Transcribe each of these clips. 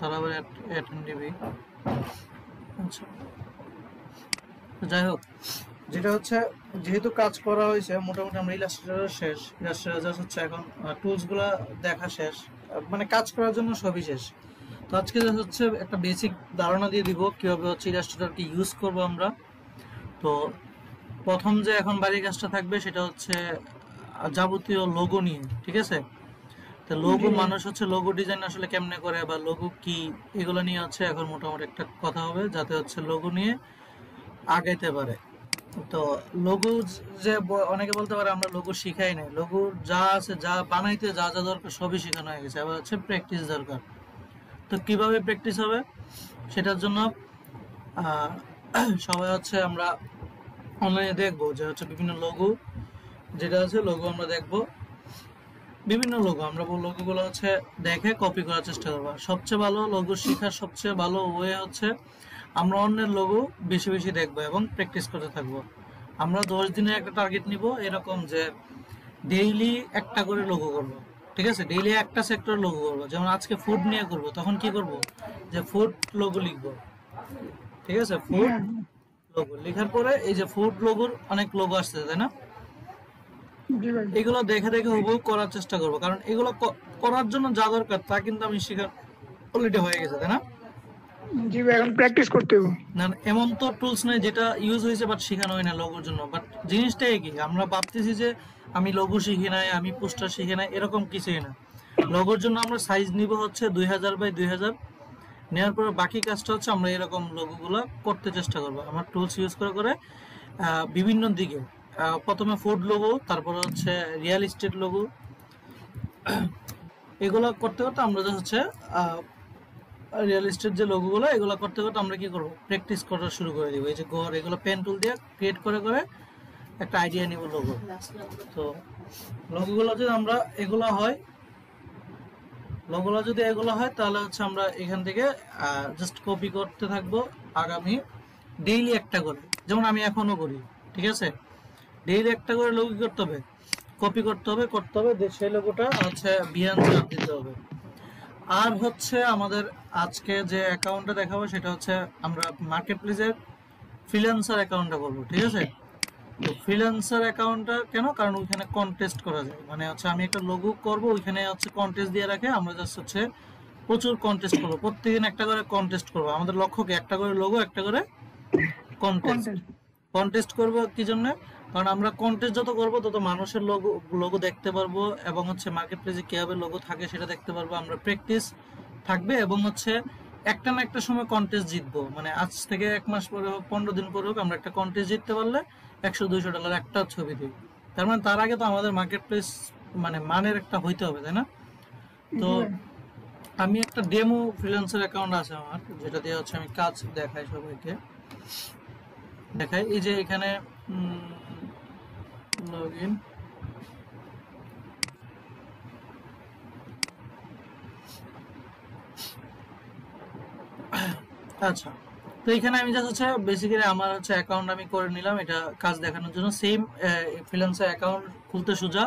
তারা আবার অ্যাটেন্ডিবি। আচ্ছা, যাই হোক, যেটা হচ্ছে যেহেতু কাজ করা হয়েছে মোটামুটি আমরা ইলাস্ট্রেটর শেষ, ইলাস্ট্রেটর জাস্ট হচ্ছে এখন টুলসগুলো দেখা শেষ, মানে কাজ করার জন্য সবই শেষ। তো আজকে জাস্ট হচ্ছে একটা বেসিক ধারণা দিয়ে দিব কিভাবে হচ্ছে ইলাস্ট্রেটরকে ইউজ করব আমরা। তো প্রথম যে এখন বাড়ির কাজটা থাকবে সেটা হচ্ছে যাবতীয় লোগো নিয়ে, ঠিক আছে? তো লোগো জি ভাই। মানুষ হচ্ছে লোগো ডিজাইন আসলে কেমনে করে বা লোগো কি, এগুলো নিয়ে হচ্ছে এখন মোটামুটি একটা কথা হবে যাতে হচ্ছে লোগো নিয়ে আগাইতে পারে। তো লোগো, যে অনেকে বলতে পারে আমরা লোগো শিখাই নাই, লোগো যা আছে যা বানাইতে যা যা দরকার সবই শেখানো হয়ে গেছে, আবার হচ্ছে প্র্যাকটিস দরকার। তো কিভাবে প্র্যাকটিস হবে সেটার জন্য আহ, সবাই হচ্ছে আমরা অনলাইনে দেখবো যে হচ্ছে বিভিন্ন লোগো যেটা আছে লোগো আমরা দেখবো, বিভিন্ন লোগো আমরা লোগোগুলো হচ্ছে দেখে কপি করার চেষ্টা করবো। আর সবচেয়ে ভালো লোগো শেখার সবচেয়ে ভালো ওয়ে হচ্ছে আমরা অন্যের লোগো বেশি বেশি দেখবো এবং প্র্যাকটিস করতে থাকবো। আমরা 10 দিনের একটা টার্গেট নিব, এরকম যে ডেইলি একটা করে লোগো করবো, ঠিক আছে? ডেইলি একটা সেক্টর লোগো করবো। যেমন আজকে ফুড নিয়ে করবো, তখন কি করব, যে ফুড লোগো লিখবো, ঠিক আছে? ফুড হ্যাঁ লোগো লেখার পরে এই যে ফুড লোগোর অনেক লোগো আসছে, তাই না? জি ভাই। এগুলো দেখে দেখে হুবহু করার চেষ্টা করবো, কারণ এগুলো করার জন্য যা দরকার তা কিন্তু আমি শেখা অলরেডি হয়ে গেছে, তাই না? জি ভাই, এখন প্র্যাকটিস করতে হবে। না, এমন তো টুলস নেই যেটা ইউজ হয়েছে বাট শেখানো হয় না লোগোর জন্য। বাট জিনিসটা একই, আমরা ভাবতেছি যে আমি লোগো শিখি নাই, আমি পোস্টার শিখি নাই, এরকম কিছুই না। লোগোর জন্য আমরা সাইজ নিব হচ্ছে 2000 বাই 2000, নেওয়ার পরে বাকি কাজটা হচ্ছে আমরা এরকম লোগোগুলো করতে চেষ্টা করবো আমার টুলস ইউজ করে করে বিভিন্ন দিকে। প্রথমে ফুড লোগো, তারপরে হচ্ছে রিয়েল এস্টেট লোগো, এগুলো করতে করতে আমরা যে হচ্ছে রিয়েল এস্টেট যে লোগোগুলো এগুলো করতে করতে আমরা কি করব, প্র্যাকটিস করা শুরু করে দিব। এই যে গড়, এগুলো পেন টুল দিয়ে ক্রিয়েট করে করে একটা আইডিয়া নিব লোগো। তো লোগোগুলো যদি আমরা এগুলো হয়, লোগোগুলো যদি এগুলো হয় তাহলে হচ্ছে আমরা এখান থেকে জাস্ট কপি করতে থাকবো আগামী ডেইলি একটা করে, যেমন আমি এখনো করি, ঠিক আছে? ডেইলি একটা করে লোগো করতে হবে, কপি করতে হবে করতে হবে, সেই লোগোটা হচ্ছে বিহান্সে দিতে হবে। আর হচ্ছে আমাদের আজকে যে অ্যাকাউন্টটা দেখাবো সেটা হচ্ছে আমরা মার্কেট প্লেসের ফ্রিল্যান্সার অ্যাকাউন্টটা করবো, ঠিক আছে? তো ফ্রিল্যান্সার অ্যাকাউন্টটা কেন, কারণ ওইখানে কন্টেস্ট করা যায়, মানে হচ্ছে আমি একটা লোগো করব, ওইখানে হচ্ছে কন্টেস্ট দিয়ে রাখে, আমরা জাস্ট হচ্ছে প্রচুর কন্টেস্ট করবো, প্রত্যেকদিন একটা করে কন্টেস্ট করবো। আমাদের লক্ষ্যকে একটা করে লোগো, একটা করে কন্টেস্ট। কন্টেন্ট। কন্টেস্ট করব কি জন্য, কারণ আমরা কন্টেস্ট যত করব তত মানুষের লোগো লোগো দেখতে পারবো এবং হচ্ছে মার্কেট প্লেসে কিভাবে লোগো থাকে সেটা দেখতে পারবো, আমরা প্র্যাকটিস থাকবে এবং হচ্ছে একটা না একটা সময় কন্টেস্ট জিতবো। মানে আজ থেকে 1 মাস পরে হোক, 15 দিন পরে হোক, আমরা একটা কন্টেস্ট জিততে পারলে $100-200 একটা ছবি দিই। তার মানে তার আগে তো আমাদের মার্কেট প্লেস মানে মানের একটা হইতে হবে, তাই না? তো জি ভাই। আমি একটা ডেমো ফ্রিল্যান্সার অ্যাকাউন্ট আছে আমার, যেটা দিয়ে হচ্ছে আমি কাজ দেখাই সবাইকে, দেখাই। এই যে এখানে লগ ইন, আচ্ছা। তো এখানে আমি জাস্ট হচ্ছে বেসিক্যালি আমার হচ্ছে অ্যাকাউন্ট আমি করে নিলাম এটা কাজ দেখানোর জন্য। সেম ফ্রিল্যান্সার অ্যাকাউন্ট খুলতে সোজা,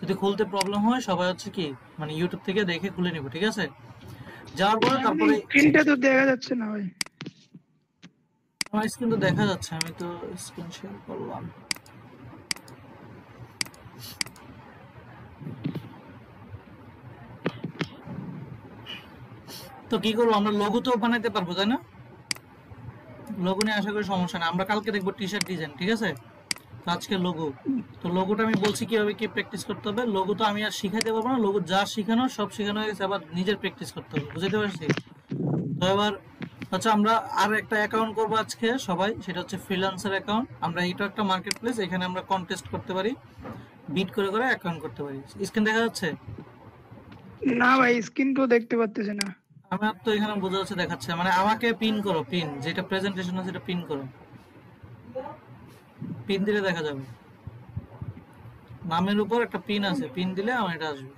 যদি খুলতে প্রবলেম হয় সবাই হচ্ছে কি মানে ইউটিউব থেকে দেখে খুলে নিব, ঠিক আছে? যাওয়ার পরে আপনি তারপরে স্ক্রিনটা তো দেখা যাচ্ছে না ভাই। আমার স্ক্রিন তো দেখা যাচ্ছে, আমি তো স্ক্রিন শেয়ার করলাম। তো কি করবো, আমরা লোগো তো বানাইতে পারবো, তাই না? লোগো নিয়ে আশা করি সমস্যা না। আমরা কালকে দেখবো টি শার্ট ডিজাইন, ঠিক আছে? তো আজকে লোগো, তো লোগোটা আমি বলছি কিভাবে কি প্র্যাকটিস করতে হবে। লোগো তো আমি আর শিখাইতে পারবো না, লোগো যা শিখানো সব শেখানো হয়ে গেছে, আবার নিজের প্র্যাকটিস করতে হবে, বুঝতে পারছি? তো এবার হচ্ছে আমরা আর একটা অ্যাকাউন্ট করবো আজকে সবাই, সেটা হচ্ছে ফ্রিল্যান্সার অ্যাকাউন্ট। আমরা এটা একটা মার্কেট প্লেস, এখানে আমরা কন্টেস্ট করতে পারি, বিট করে করে অ্যাকাউন্ট করতে পারি। স্ক্রিন দেখা যাচ্ছে? না ভাই, স্ক্রিন তো দেখতে পাচ্তেছি না। আমার তো এখানে বোঝা যাচ্ছে, দেখাচ্ছে, মানে আমাকে পিন করো, পিন যেটা প্রেজেন্টেশন আছে সেটা পিন করো, পিন দিলে দেখা যাবে। নামের উপর একটা পিন আছে, পিন দিলে আমার এটা আসবে,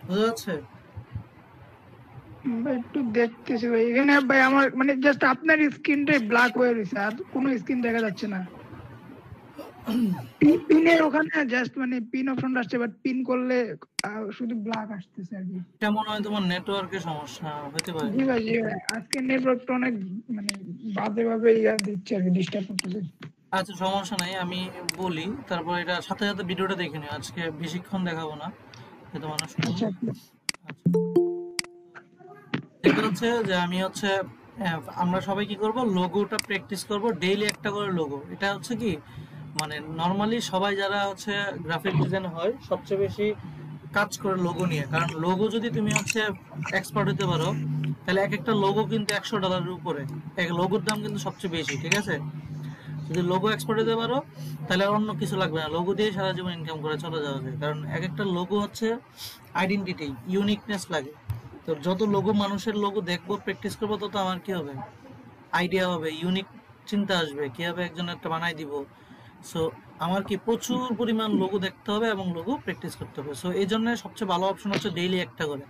বোঝা যাচ্ছে? ভাই একটু দেখতেছি ভাই, এখানে ভাই আমার মানে জাস্ট আপনার স্ক্রিনটাই ব্ল্যাক হয়ে রয়েছে, আর কোনো স্ক্রিন দেখা যাচ্ছে না। পিনের ওখানে জাস্ট মানে পিন অপশন আসছে, বাট পিন করলে শুধু ব্ল্যাক আসতেছে আর কি। কেমন হয় তোমার নেটওয়ার্কের সমস্যা হতে পারে। জি ভাই, জি ভাই, আজকে নেটওয়ার্কটা অনেক মানে বাজে ভাবে দিচ্ছে আর কি, ডিস্টার্ব করতেছে। আচ্ছা সমস্যা নাই, আমি বলি তারপর এটা সাথে সাথে ভিডিওটা দেখে নিও, আজকে বেশিক্ষণ দেখাবো না, যাতে মানুষ আচ্ছা যেটা হচ্ছে যে আমি হচ্ছে আমরা সবাই কি করব, লোগোটা প্র্যাকটিস করব ডেইলি একটা করে লোগো। এটা হচ্ছে কি মানে নর্মালি সবাই যারা হচ্ছে গ্রাফিক ডিজাইন হয় সবচেয়ে বেশি কাজ করে লোগো নিয়ে, কারণ লোগো যদি তুমি হচ্ছে এক্সপার্ট হতে পারো তাহলে এক একটা লোগো কিন্তু $100 উপরে, এক লোগোর দাম কিন্তু সবচেয়ে বেশি, ঠিক আছে। যদি লোগো এক্সপার্ট হতে পারো তাহলে আর অন্য কিছু লাগবে না, লোগো দিয়ে সারা জীবন ইনকাম করে চলে যাওয়া যায়, কারণ এক একটা লোগো হচ্ছে আইডেন্টিটি, ইউনিকনেস লাগে। তো যত লোগো মানুষের লোগো দেখবো প্র্যাকটিস করবো তত আমার কি হবে, আইডিয়া হবে, ইউনিক চিন্তা আসবে কিভাবে একজন একটা বানাই দিব। সো আমার কি প্রচুর পরিমাণ লোগো দেখতে হবে এবং লোগো প্র্যাকটিস করতে হবে। সো এই জন্য সবচেয়ে ভালো অপশন হচ্ছে ডেইলি একটা করে।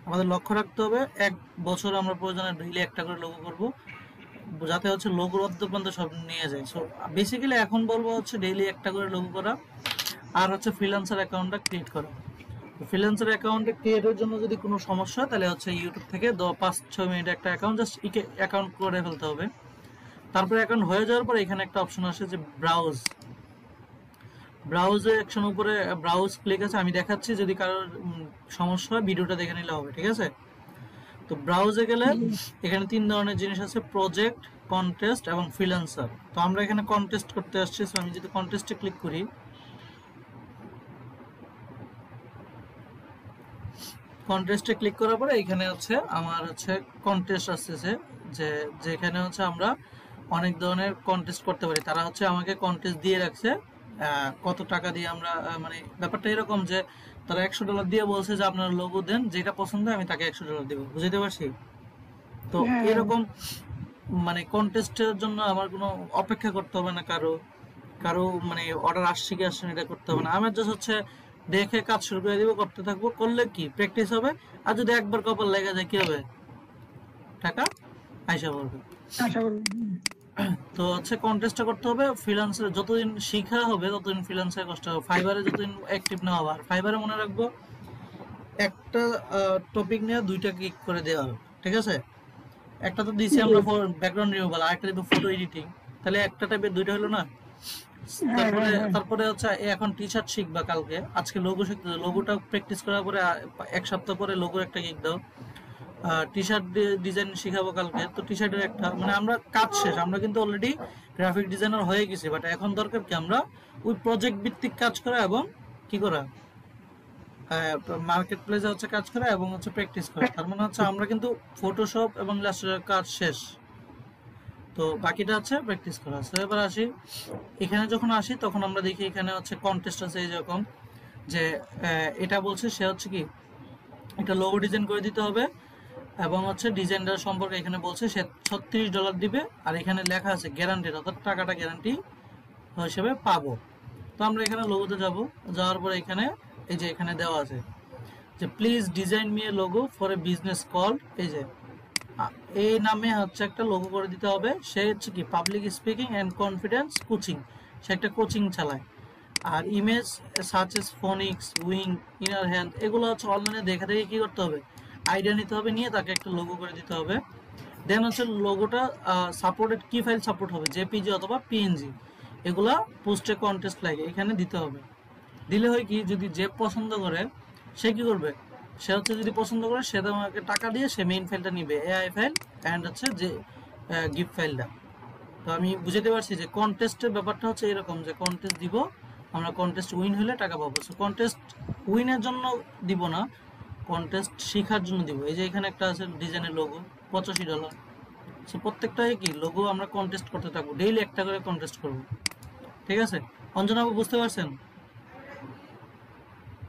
আমাদের লক্ষ্য রাখতে হবে 1 বছর আমরা প্রয়োজনে ডেইলি একটা করে লোগো করব, যাতে হচ্ছে লোগোর অর্ধপর্যন্ত সব নিয়ে যায়। সো বেসিক্যালি এখন বলবো হচ্ছে ডেইলি একটা করে লোগো করা, আর হচ্ছে ফ্রিল্যান্সার অ্যাকাউন্টটা ক্রিয়েট করা। ফ্রিল্যান্সার অ্যাকাউন্টে ক্রিয়েটের জন্য যদি কোনো সমস্যা হয় তাহলে হচ্ছে ইউটিউব থেকে 5-6 মিনিট একটা অ্যাকাউন্ট জাস্ট অ্যাকাউন্ট করে ফেলতে হবে। তারপরে অ্যাকাউন্ট হয়ে যাওয়ার পর এখানে একটা অপশন আসে যে ব্রাউজ, ব্রাউজে অ্যাকশন উপরে ব্রাউজ ক্লিক আছে, আমি দেখাচ্ছি, যদি কারোর সমস্যা হয় ভিডিওটা দেখে নিলে হবে, ঠিক আছে। তো ব্রাউজে গেলে এখানে 3 ধরনের জিনিস আছে, প্রজেক্ট, কন্টেস্ট এবং ফ্রিল্যান্সার। তো আমরা এখানে কন্টেস্ট করতে আসছি, সো আমি যদি কন্টেস্টে ক্লিক করি, কন্টেস্টে ক্লিক করার পরে এখানে হচ্ছে আমার হচ্ছে কন্টেস্ট আসতেছে, যে যেখানে হচ্ছে আমরা অনেক ধরনের কন্টেস্ট করতে পারি। তারা হচ্ছে আমাকে কন্টেস্ট দিয়ে রাখছে কত টাকা দিয়ে আমরা মানে ব্যাপারটা এরকম যে তারা $100 দিয়ে বলছে যে আপনার লোগো দেন, যেটা পছন্দ হয় আমি তাকে $100 দেবো, বুঝতে পারছি। তো হ্যাঁ এরকম মানে কন্টেস্টের জন্য আমার কোনো অপেক্ষা করতে হবে না, কারো কারো মানে অর্ডার আসছে কি আসছে না এটা করতে হবে না, আমার জাস্ট হচ্ছে দেখে কাজ শুরু করে দিব, করতে থাকবো, করলে কি প্র্যাকটিস হবে। আর যদি একবার কপাল লেগে যায় কি হবে, টাকা আইসা পড়বে। আশা করি। তো হচ্ছে কন্টেস্টটা করতে হবে, ফ্রিল্যান্সার যতদিন শিখা হবে ততদিন ফ্রিল্যান্সার কষ্ট হবে, ফাইবারে যতদিন অ্যাক্টিভ না হবে। আর ফাইবারে মনে রাখবো একটা টপিক নিয়ে 2টা ক্লিক করে দেওয়া হবে, ঠিক আছে। একটা তো দিছি আমরা ব্যাকগ্রাউন্ড রিমুভাল, আরেকটা দিব ফটো এডিটিং, তাহলে একটা টাইপের 2টা হলো না। তারপরে তারপরে হচ্ছে এখন টি শার্ট শিখবা কালকে, আজকে লোগো শিখতে, লোগোটা প্র্যাকটিস করার পরে 1 সপ্তাহ পরে লোগোর একটা গিগ দাও। টি শার্ট ডিজাইন শিখাবো কালকে, তো টি শার্টের একটা মানে আমরা কাজ শেষ, আমরা কিন্তু অলরেডি গ্রাফিক ডিজাইনার হয়ে গেছি, বাট এখন দরকার কি আমরা ওই প্রজেক্ট ভিত্তিক কাজ করা এবং কি করা, মার্কেট প্লেসে হচ্ছে কাজ করা এবং হচ্ছে প্র্যাকটিস করা। তার মানে হচ্ছে আমরা কিন্তু ফটোশপ এবং ইলাস্ট্রেটর কাজ শেষ, তো বাকিটা হচ্ছে প্র্যাকটিস করা। তো এবার আসি, এখানে যখন আসি তখন আমরা দেখি এখানে হচ্ছে কন্টেস্ট আছে এইরকম, যে এটা বলছে সে হচ্ছে কি একটা লোগো ডিজাইন করে দিতে হবে এবং হচ্ছে ডিজাইনটার সম্পর্কে এখানে বলছে সে $36 দিবে, আর এখানে লেখা আছে গ্যারান্টি, অর্থাৎ টাকাটা গ্যারান্টি হিসেবে পাবো। তো আমরা এখানে লোগোতে যাব, যাওয়ার পরে এখানে এই যে এখানে দেওয়া আছে যে please design me a logo for a business call, এই যে এই নামে হচ্ছে একটা লোগো করে দিতে হবে। সে হচ্ছে কি public speaking and confidence coaching, সে একটা কোচিং চালায়। আর image searches phonics wing inner hand, এগুলো হচ্ছে অনলাইনে দেখে দেখে কি করতে হবে, আইডিয়া নিতে হবে, নিয়ে তাকে একটা লোগো করে দিতে হবে। দেন হচ্ছে লোগোটা সাপোর্টেড কি ফাইল সাপোর্ট হবে, জেপিজি অথবা পিএনজি, এগুলা পোস্টে কন্টেস্ট লাগে এখানে দিতে হবে। দিলে হয় কি, যদি যে পছন্দ করে সে কি করবে, সে হচ্ছে যদি পছন্দ করে সে তোমাকে টাকা দিয়ে সে মেইন ফাইলটা নিবে, এআই ফাইল অ্যান্ড হচ্ছে যে গিফট ফাইলটা। তো আমি বুঝতে পারছি যে কন্টেস্টের ব্যাপারটা হচ্ছে এরকম, যে কন্টেস্ট দিব আমরা, কন্টেস্ট উইন হলে টাকা পাবো। সো কন্টেস্ট উইনের জন্য দিব না, কন্টেস্ট শেখার জন্য দিব। এই যে এখানে একটা আছে ডিজাইনের লোগো, $85। সো প্রত্যেকটাই কি লোগো আমরা কন্টেস্ট করতে থাকবো, ডেইলি একটা করে কন্টেস্ট করব, ঠিক আছে। অঞ্জনা আপু বুঝতে পারছেন?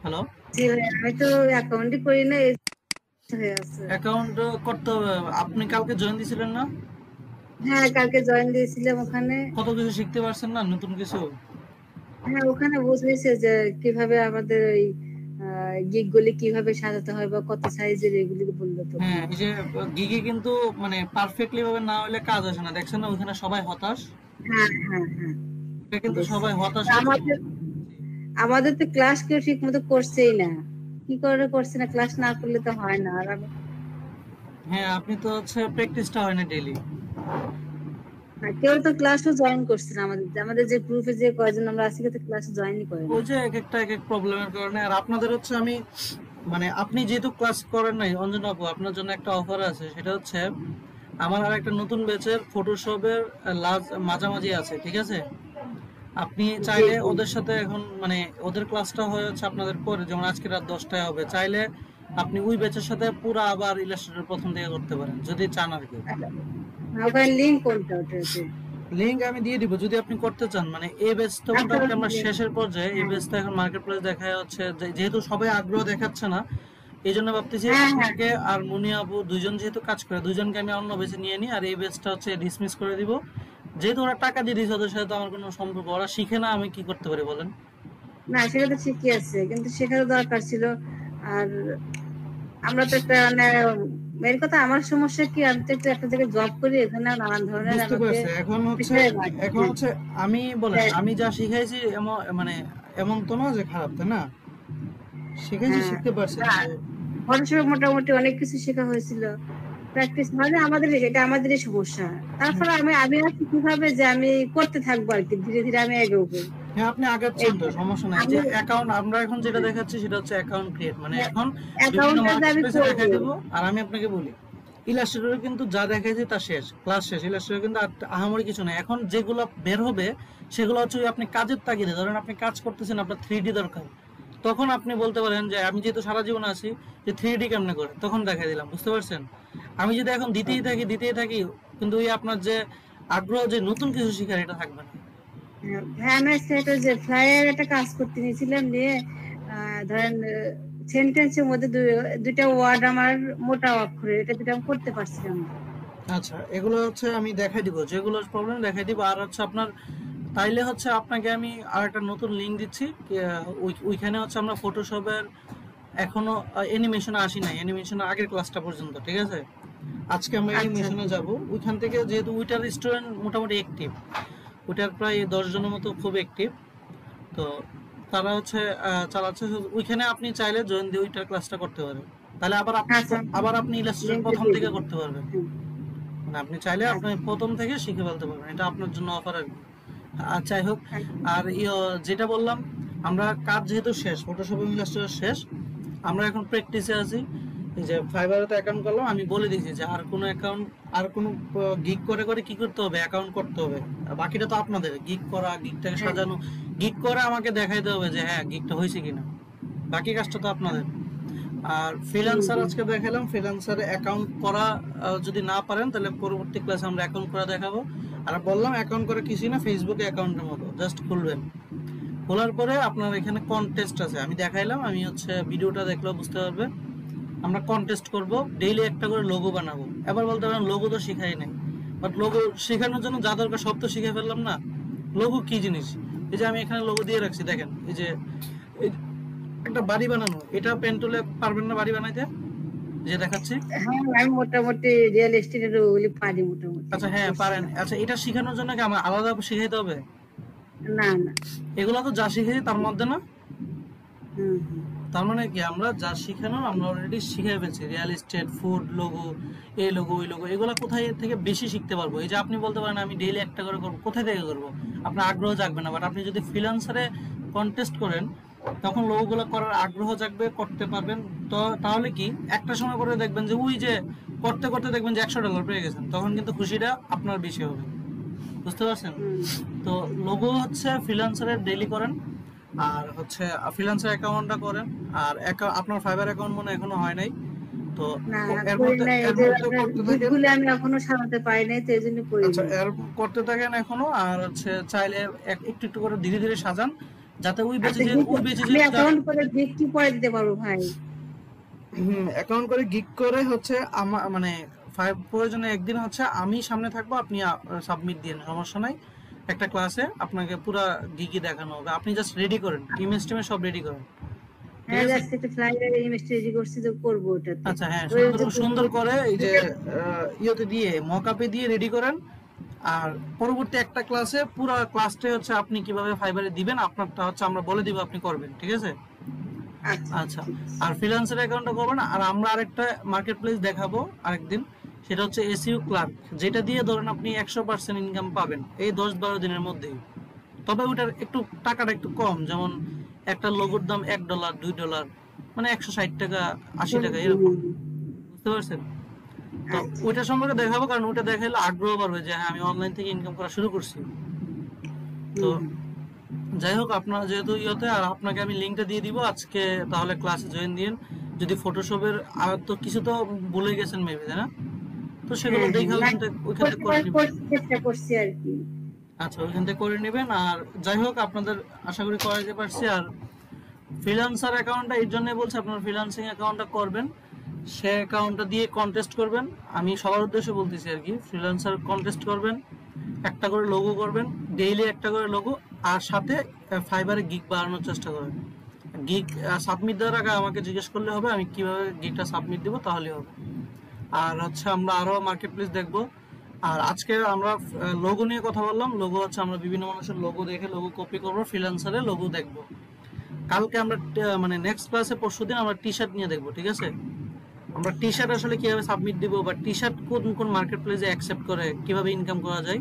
হ্যালো, জি ভাই, আমি তো অ্যাকাউন্টই করি না, এই হয়ে আছে। অ্যাকাউন্ট করতে হবে। আপনি কালকে জয়েন দিয়েছিলেন না? হ্যাঁ, কালকে জয়েন দিয়েছিলাম ওখানে। কত কিছু শিখতে পারছেন না, নতুন কিছু? হ্যাঁ, ওখানে বুঝিয়েছে যে কিভাবে আমাদের ওই গিগ গুলি কিভাবে সাজাতে হয় বা কত সাইজের, এগুলি বললো তো। হ্যাঁ, এই যে গিগে কিন্তু মানে পারফেক্টলি ভাবে না হলে কাজ আসে না, দেখছেন না ওখানে সবাই হতাশ। হ্যাঁ হ্যাঁ হ্যাঁ, এটা কিন্তু সবাই হতাশ আমাদের আমাদের তো ক্লাস কেউ ঠিক মতো করছেই না, কি করে করছে না, ক্লাস না করলে তো হয় না। আর হ্যাঁ, আপনি তো হচ্ছে প্র্যাকটিসটা হয় না ডেইলি। কেউ তো ক্লাসও জয়েন করছে না, আমাদের আমাদের যে গ্রুপে যে কয়জন আমরা আছি কেউ তো ক্লাসে জয়েনই করে না। ওই যে এক একটা এক এক প্রবলেমের কারণে। আর আপনাদের হচ্ছে আমি মানে আপনি যেহেতু ক্লাস করেন নাই অঞ্জনা আপু, আপনার জন্য একটা অফার আছে, সেটা হচ্ছে আমার আর একটা নতুন ব্যাচের ফটোশপের মাঝামাঝি আছে, ঠিক আছে? আপনি চাইলে জি, জি। ওদের সাথে এখন মানে ওদের ক্লাসটা হচ্ছে আপনাদের পরে, যেমন আজকে রাত 10টায় হবে, চাইলে আপনি ওই ব্যাচের সাথে পুরো আবার ইলাস্ট্রেটর প্রথম থেকে করতে পারেন যদি চান আর কি। ওখানে লিঙ্ক কোনটা ওটাতে? লিংক আমি দিয়ে দিব যদি আপনি করতে চান। মানে এই ব্যাচ তো আচ্ছা, মোটামুটি আমরা ওকে। শেষের পর্যায়ে, এই হ্যাঁ, ব্যাচটা এখন মার্কেট প্লেস দেখা যাচ্ছে যেহেতু সবাই আগ্রহ দেখাচ্ছে না, এই জন্য ভাবতেছি হ্যাঁ, হ্যাঁ। আপনাকে আর মুনিয়া আপু দুইজন যেহেতু কাজ করে, দুইজনকে আমি অন্য বেছে নিয়ে নিই, আর এই ব্যাচটা হচ্ছে ডিসমিস করে দিব। যেহেতু ওরা টাকা দিয়ে দিয়েছে, ওদের সাথে তো আমার কোনো সম্পর্ক, ওরা শিখে না, আমি কি করতে পারি বলেন? না সেটা তো ঠিকই আছে, কিন্তু শেখারও দরকার ছিল। আর আমরা তো একটা মানে মেন কথা, আমার সমস্যা কি, আমি তো একটু একটা জায়গায় জব করি, এখানে নানান ধরনের বুঝতে আমাকে পারছি। বিষয় লাগে। এখন হচ্ছে আমি বলেন, হ্যাঁ, আমি যা শিখাইছি এমন মানে এমন তো না যে খারাপ, তাই না? শিখাইছি, হ্যাঁ। শিখতে পারছেন না, তো। ফটোশপে মোটামুটি অনেক কিছু শেখা হয়েছিল। প্র্যাকটিস মানে আমাদের এটা আমাদেরই সমস্যা। তারপরে আমি আছি কিভাবে যে আমি করতে থাকবো আর কি, ধীরে ধীরে আমি এগোবো। হ্যাঁ, আপনি আগাচ্ছেন তো, এইটা সমস্যা নাই। যে আমি অ্যাকাউন্ট আমরা এখন যেটা দেখাচ্ছি সেটা হচ্ছে অ্যাকাউন্ট ক্রিয়েট, মানে এখন বিভিন্ন অ্যাকাউন্টটা যে মার্কেট আমি প্লেসে দেখাই করবো। দেবো। আর আমি আপনাকে বলি, ইলাস্ট্রেটরে কিন্তু যা দেখাইছি তা শেষ, ক্লাস শেষ। ইলাস্ট্রেটরে কিন্তু আর আহামরি কিছু নাই। এখন যেগুলো বের হবে সেগুলো হচ্ছে ওই আপনি কাজের তাগিদে, ধরেন আপনি কাজ করতেছেন, আপনার 3D দরকার, তখন আপনি বলতে পারেন যে আমি যেহেতু সারা জীবন আছি, যে 3D কেমনে করে, তখন দেখাই দিলাম, বুঝতে পারছেন? আমি যদি এখন দিতেই থাকি, কিন্তু ওই আপনার যে আগ্রহ যে নতুন কিছু শিখার, এটা থাকবে না। হ্যাঁ, আমি সেটা যে ফ্লাইয়ের একটা কাজ করতে নিয়েছিলাম, নিয়ে ধরেন সেন্টেন্সের মধ্যে দুইটা ওয়ার্ড আমার মোটা অক্ষরে, এটা দুটো আমি করতে পারছিলাম না। আচ্ছা, এগুলো হচ্ছে আমি দেখাই দিব, যেগুলো প্রবলেম দেখাই দিব। আর হচ্ছে আপনার তাইলে হচ্ছে আপনাকে আমি আর একটা নতুন লিঙ্ক দিচ্ছি, ওইখানে হচ্ছে আমরা ফটোশপের এখনো অ্যানিমেশনে আসি নাই, অ্যানিমেশনের আগের ক্লাসটা পর্যন্ত, ঠিক আছে? আজকে আমরা আচ্ছা, অ্যানিমেশনে যাব। ওইখান থেকে যেহেতু ওইটার স্টুডেন্ট মোটামুটি অ্যাক্টিভ, ওইটার প্রায় 10 জনের মতো খুব অ্যাক্টিভ, তো তারা হচ্ছে চালাচ্ছে। ওইখানে আপনি চাইলে জয়েন দিয়ে ওইটার ক্লাসটা করতে পারেন। তাহলে আচ্ছা, আবার আপনি ইলাস্ট্রেশন লিঙ্কটা প্রথম দিয়ে থেকে দিন। করতে পারবেন। হুম, মানে আপনি চাইলে আপনি আচ্ছা, প্রথম থেকে শিখে ফেলতে পারবেন, এটা আপনার জন্য অফার আর কি। আর যাই হোক, আচ্ছা, আর যেটা বললাম, আমরা কাজ যেহেতু শেষ, ফটোশপ এবং ইলাস্ট্রেটর শেষ, আমরা এখন প্র্যাকটিসে আছি। এই যে ফাইবারে তো অ্যাকাউন্ট করলাম, আমি বলে দিয়েছি যে আর কোনো অ্যাকাউন্ট, আর কোনো গিগ করে করে কি করতে হবে, অ্যাকাউন্ট করতে হবে। আর বাকিটা তো আপনাদের, গিগ করা, গিগটাকে হ্যাঁ, সাজানো, গিগ করে আমাকে দেখাইতে হবে যে হ্যাঁ গিগটা হয়েছে কিনা, বাকি কাজটা তো আপনাদের। আর হুম, ফ্রিল্যান্সার হুম। আজকে দেখালাম, ফ্রিল্যান্সারে অ্যাকাউন্ট করা যদি না পারেন, তাহলে পরবর্তী ক্লাসে আমরা অ্যাকাউন্ট করা দেখাবো। আর বললাম অ্যাকাউন্ট করে কিছুই না, ফেসবুকে অ্যাকাউন্টের মতো জাস্ট খুলবেন। খোলার পরে আপনার এখানে কন্টেস্ট আছে, আমি দেখাইলাম, আমি হচ্ছে ভিডিওটা দেখলেও বুঝতে পারবে। আমরা কন্টেস্ট করব, ডেইলি একটা করে লোগো বানাবো। এবার বলতে পারেন লোগো তো শিখাই নাই, বাট লোগো শেখানোর জন্য যা দরকার সব তো শিখে ফেললাম না। লোগো কি জিনিস, এই যে আমি এখানে লোগো দিয়ে রাখছি, দেখেন এই যে একটা বাড়ি বানানো, এটা পেন টুলে পারবেন না বাড়ি বানাইতে, যে দেখাচ্ছি? হ্যাঁ, আমি মোটামুটি রিয়েল এস্টেটের ওগুলি পারি মোটামুটি, আচ্ছা হ্যাঁ পারেন। করছিলাম। আচ্ছা, এটা শেখানোর জন্য কি আমার আলাদা শিখাইতে হবে? না, না। এগুলো তো যা শিখেছি তার মধ্যে না। হুম, হুম। তার মানে কি, আমরা যা শিখানোর আমরা অলরেডি শিখে ফেলছি, রিয়েল এস্টেট, ফুড লোগো, এই লোগো ওই লোগো, এগুলো কোথায় থেকে বেশি শিখতে পারবো? এই যে আপনি বলতে পারেন আমি ডেইলি একটা করে করবো, কোথায় থেকে করবো? আপনার আগ্রহ জাগবে না। বাট আপনি যদি ফ্রিল্যান্সারে কন্টেস্ট করেন, তখন লোগোগুলো করার আগ্রহ জাগবে, করতে পারবেন। তো তাহলে কি, একটা সময় পরে দেখবেন যে ওই যে করতে করতে দেখবেন যে $100 পেয়ে গেছেন, তখন কিন্তু খুশিটা আপনার বেশি হবে, বুঝতে পারছেন? হুম। তো লোগো হচ্ছে ফ্রিল্যান্সারের ডেইলি করেন, আর হচ্ছে ফ্রিল্যান্সার অ্যাকাউন্টটা করেন। আর আপনার ফাইবার অ্যাকাউন্ট মনে হয় এখনো হয় নাই, তো না, করি নাই। এই এর যে মধ্যে আপনার করতে থাকেন। গ্রুপগুলো আমি এখনো সামলাতে পারি নাই, তো এই জন্য করি আচ্ছা, নাই। এর করতে থাকেন এখনো। আর হচ্ছে চাইলে একটু একটু করে ধীরে ধীরে সাজান, যাতে আচ্ছা, গিগ ওই বেচে আমি যে অ্যাকাউন্ট করে গিগ কি পরে দিতে পারবো ভাই? অ্যাকাউন্ট করে গিগ করে হচ্ছে আমার মানে প্রয়োজনে একদিন হচ্ছে আমি সামনে থাকবো, আপনি সাবমিট দিন, সমস্যা নাই। একটা ক্লাসে আপনাকে পুরো গিগই দেখানো হবে, আপনি জাস্ট রেডি করেন, ইমেজ টিমেজ সব রেডি করেন, ঠিক হ্যাঁ, আছে? জাস্ট একটা ফ্লাইয়ার ইমেজ তৈরি করছি, তো করবো ওটাতে। আচ্ছা হ্যাঁ, ওই সুন্দর যে সুন্দর করে এই যে ইয়েতে দিয়ে মকআপে দিয়ে রেডি করেন। আর পরবর্তী একটা ক্লাসে পুরো ক্লাসটাই হচ্ছে আপনি কিভাবে ফাইবারে দিবেন আপনারটা হচ্ছে আমরা বলে দিব, আপনি করবেন, ঠিক আছে? আচ্ছা আচ্ছা, আর ফ্রিল্যান্সার অ্যাকাউন্টটা করবেন। আর আমরা আরেকটা মার্কেট প্লেস দেখাবো আরেকদিন, সেটা হচ্ছে এসইউ ক্লার্ক, যেটা দিয়ে ধরেন আপনি 100% ইনকাম পাবেন এই 10-12 দিনের মধ্যেই। তবে ওটার একটু টাকাটা একটু কম, যেমন একটা লোগোর দাম $1, $2, মানে 160 টাকা 80 টাকা এরকম, বুঝতে পারছেন? তো আচ্ছা। ওইটা সম্পর্কে দেখাবো, কারণ ওইটা দেখাইলে আগ্রহ বাড়বে যে হ্যাঁ আমি অনলাইন থেকে ইনকাম করা শুরু করছি। তো যাই হোক, আপনার যেহেতু ইয়েতে, আর আপনাকে আমি লিঙ্কটা দিয়ে দিব আজকে, তাহলে ক্লাসে জয়েন দিন। যদি ফটোশপের আর তো কিছু তো ভুলে গেছেন মেবি, তাই না? তো সেগুলো দেখে ওইখান থেকে করে নেবেন। চেষ্টা করছি আর কি। আচ্ছা, ওইখান থেকে করে নেবেন। আর যাই হোক, আপনাদের আশা করি করাইতে পারছি। আর ফ্রিল্যান্সার অ্যাকাউন্টটা এই জন্যই বলছি, আপনার ফ্রিল্যান্সিং অ্যাকাউন্টটা করবেন, সে অ্যাকাউন্টটা দিয়ে কন্টেস্ট করবেন। আমি সবার উদ্দেশ্যে বলতেছি আর কি, ফ্রিল্যান্সার কন্টেস্ট করবেন, একটা করে লোগো করবেন, ডেইলি একটা করে লোগো, আর সাথে ফাইবারে গিগ বাড়ানোর চেষ্টা করবেন। গিগ সাবমিট দেওয়ার আগে আমাকে জিজ্ঞেস করলে হবে, আমি কিভাবে গিগটা সাবমিট দিব, তাহলে হবে। আর হচ্ছে আমরা আরো মার্কেট প্লেস দেখবো। আর আজকে আমরা লোগো নিয়ে কথা বললাম। লোগো হচ্ছে আমরা বিভিন্ন মানুষের লোগো দেখে লোগো কপি করবো, ফ্রিল্যান্সারে লোগো দেখবো। কালকে আমরা মানে নেক্সট ক্লাসে পরশুদিন আমরা টি শার্ট নিয়ে দেখবো, ঠিক আছে? আমরা টি শার্ট আসলে কিভাবে সাবমিট দিব, বা টি শার্ট কোন কোন মার্কেট প্লেসে অ্যাকসেপ্ট করে, কিভাবে ইনকাম করা যায়।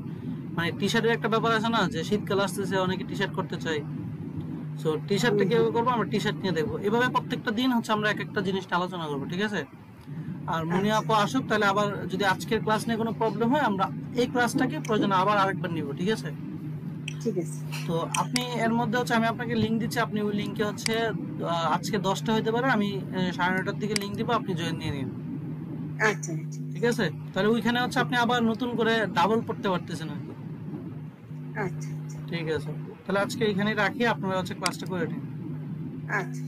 মানে টি শার্টের একটা ব্যাপার আছে না, যে শীতকাল আসতেছে, অনেকে টি শার্ট করতে চায়। সো টি শার্টটা কিভাবে করবো, আমরা টি শার্ট নিয়ে দেখবো। এভাবে প্রত্যেকটা দিন হচ্ছে আমরা এক একটা জিনিসটা আলোচনা করবো, ঠিক আছে? আর মুনিয়া আপু আসুক, তাহলে আবার যদি আজকের ক্লাস নিয়ে কোনো প্রবলেম হয়, আমরা এই ক্লাসটাকে প্রয়োজনে আবার আরেকবার নিব, ঠিক আছে? ঠিক আছে। তো আপনি এর মধ্যে হচ্ছে আমি আপনাকে লিংক দিচ্ছি, আপনি ওই লিংকে হচ্ছে আজকে 10টা হইতে পারে, আমি 9:30টার দিকে লিংক দিব, আপনি জয়েন নিয়ে নিন, আচ্ছা ঠিক আছে? তাহলে ওইখানে হচ্ছে আপনি আবার নতুন করে ডাবল পড়তে পারতেছেন আর কি। আচ্ছা ঠিক আছে, তাহলে আজকে এখানেই রাখি, আপনারা হচ্ছে ক্লাসটা করে নিন। আচ্ছা।